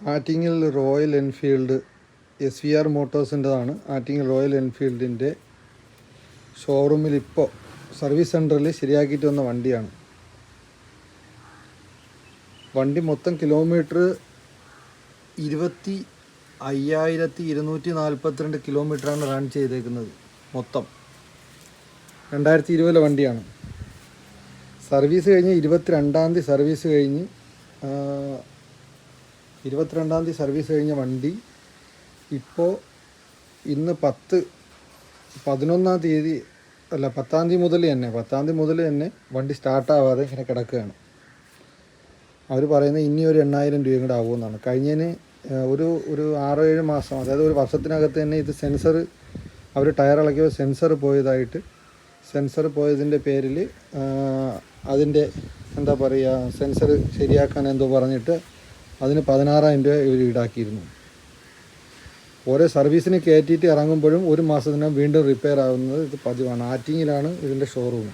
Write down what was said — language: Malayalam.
ആറ്റിങ്ങൽ റോയൽ എൻഫീൽഡ് SVR മോട്ടോഴ്സിൻ്റെതാണ്. ആറ്റിങ്ങൽ റോയൽ എൻഫീൽഡിൻ്റെ ഷോറൂമിൽ ഇപ്പോൾ സർവീസ് സെൻറ്ററിൽ ശരിയാക്കിയിട്ട് വന്ന വണ്ടിയാണ്. വണ്ടി മൊത്തം കിലോമീറ്റർ 25,242 കിലോമീറ്ററാണ് റൺ ചെയ്തേക്കുന്നത്. മൊത്തം 2020 വണ്ടിയാണ്. സർവീസ് കഴിഞ്ഞ് 22-ാം തീയതി സർവീസ് കഴിഞ്ഞ് 22-ാം തീയതി സർവീസ് കഴിഞ്ഞ വണ്ടി ഇപ്പോൾ ഇന്ന് 11-ാം തീയതി അല്ല 10-ാം തീയതി മുതൽ തന്നെ വണ്ടി സ്റ്റാർട്ടാവാതെ ഇങ്ങനെ കിടക്കുകയാണ്. അവർ പറയുന്നത് ഇനി ഒരു 8,000 രൂപയും കൂടെ ആവുമെന്നാണ്. കഴിഞ്ഞതിന് ഒരു 6-7 മാസം, അതായത് ഒരു വർഷത്തിനകത്ത് തന്നെ ഇത് സെൻസർ, അവർ ടയർ ഇളക്കിയപ്പോൾ സെൻസർ പോയതിൻ്റെ പേരിൽ അതിൻ്റെ എന്താ പറയുക, സെൻസർ ശരിയാക്കാൻ എന്തോ പറഞ്ഞിട്ട് അതിന് 16,000 രൂപ ഇവർ ഈടാക്കിയിരുന്നു. ഓരോ സർവീസിന് കയറ്റിയിട്ട് ഇറങ്ങുമ്പോഴും ഒരു മാസത്തിനകം വീണ്ടും റിപ്പയർ ആവുന്നത് ഇത് പതിവാണ്. ആറ്റിങ്ങിലാണ് ഇതിൻ്റെ ഷോറൂം.